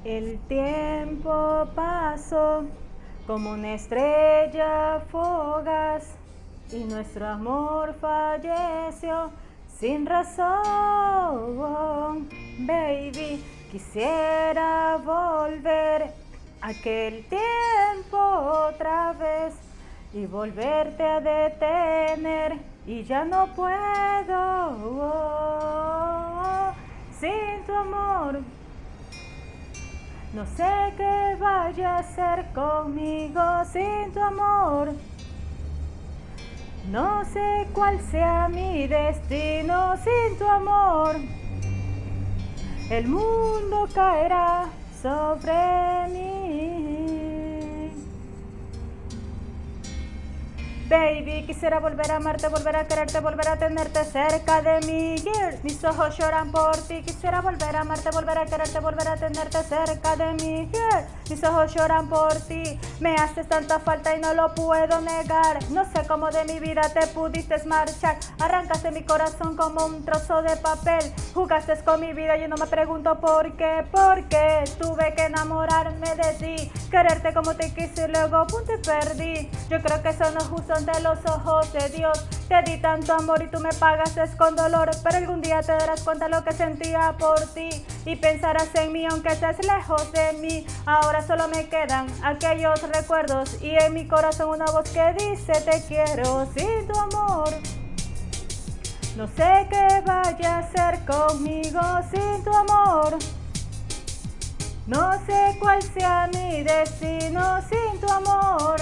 El tiempo pasó como una estrella fugaz y nuestro amor falleció sin razón. Baby, quisiera volver a aquel tiempo otra vez y volverte a detener, y ya no puedo sin tu amor. No sé qué vaya a hacer conmigo sin tu amor. No sé cuál sea mi destino sin tu amor. El mundo caerá sobre mí. Baby, quisiera volver a amarte, volver a quererte, volver a tenerte cerca de mí. Yeah. Mis ojos lloran por ti. Quisiera volver a amarte, volver a quererte, volver a tenerte cerca de mí. Yeah. Mis ojos lloran por ti. Me haces tanta falta y no lo puedo negar. No sé cómo de mi vida te pudiste marchar. Arrancaste mi corazón como un trozo de papel. Jugaste con mi vida y yo no me pregunto por qué. Porque tuve que enamorarme de ti, quererte como te quise y luego pum, te perdí. Yo creo que eso no es justo ante los ojos de Dios. Te di tanto amor y tú me pagaste con dolor, pero algún día te darás cuenta de lo que sentía por ti y pensarás en mí aunque estés lejos de mí. Ahora solo me quedan aquellos recuerdos y en mi corazón una voz que dice te quiero sin tu amor. No sé qué vaya a hacer conmigo sin tu amor. No sé cuál sea mi destino sin tu amor.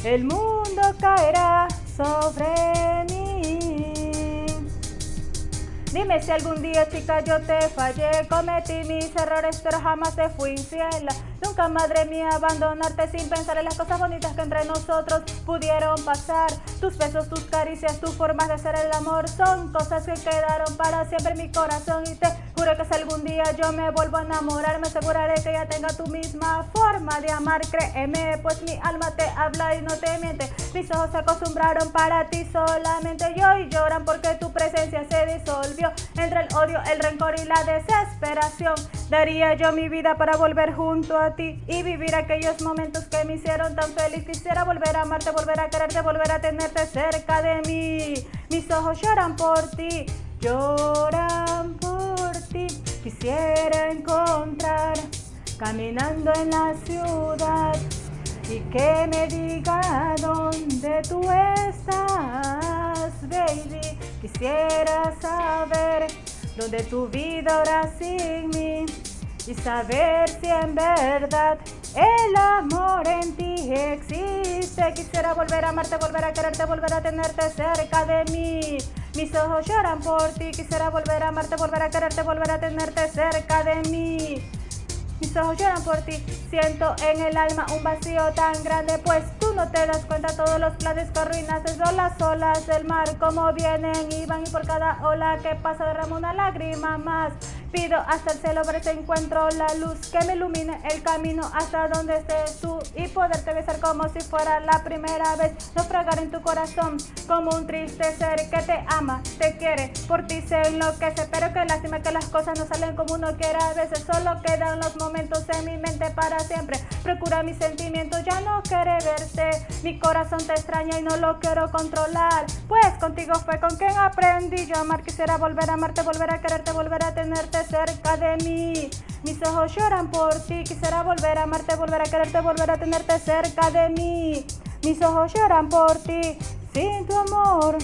El mundo caerá sobre mí. Dime si algún día, chica, yo te fallé. Cometí mis errores, pero jamás te fui infiel. Nunca, madre mía, abandonarte sin pensar en las cosas bonitas que entre nosotros pudieron pasar. Tus besos, tus caricias, tus formas de hacer el amor son cosas que quedaron para siempre en mi corazón. Y te juro que si algún día yo me vuelvo a enamorar, me aseguraré que ella tenga tu misma forma de amar. Créeme, pues mi alma te habla y no te miente. Mis ojos se acostumbraron para ti solamente yo y lloran porque tu presencia se disolvió entre el odio, el rencor y la desesperación. Daría yo mi vida para volver junto a ti y vivir aquellos momentos que me hicieron tan feliz. Quisiera volver a amarte, volver a quererte, volver a tenerte cerca de mí. Mis ojos lloran por ti, lloran por ti. Quisiera encontrar caminando en la ciudad y que me diga dónde tú estás, baby. Quisiera saber dónde tu vida ahora sin mí y saber si en verdad el amor en ti existe. Quisiera volver a amarte, volver a quererte, volver a tenerte cerca de mí. Mis ojos lloran por ti. Quisiera volver a amarte, volver a quererte, volver a tenerte cerca de mí. Mis ojos lloran por ti, siento en el alma un vacío tan grande, pues tú no te das cuenta todos los planes que arruinaste. Son las olas del mar como vienen y van, y por cada ola que pasa derramo una lágrima más. Pido hasta el cielo ver si encuentro la luz que me ilumine el camino hasta donde estés tú y poderte besar como si fuera la primera vez. Naufragar en tu corazón como un triste ser que te ama, te quiere, por ti se enloquece. Pero qué lástima que las cosas no salen como uno quiere. A veces solo quedan los momentos en mi mente para siempre. Procura mis sentimientos, ya no quiere verte. Mi corazón te extraña y no lo quiero controlar, pues contigo fue con quien aprendí yo a amar. Quisiera volver a amarte, volver a quererte, volver a tenerte cerca de mí. Mis ojos lloran por ti. Quisiera volver a amarte, volver a quererte, volver a tenerte cerca de mí. Mis ojos lloran por ti sin tu amor.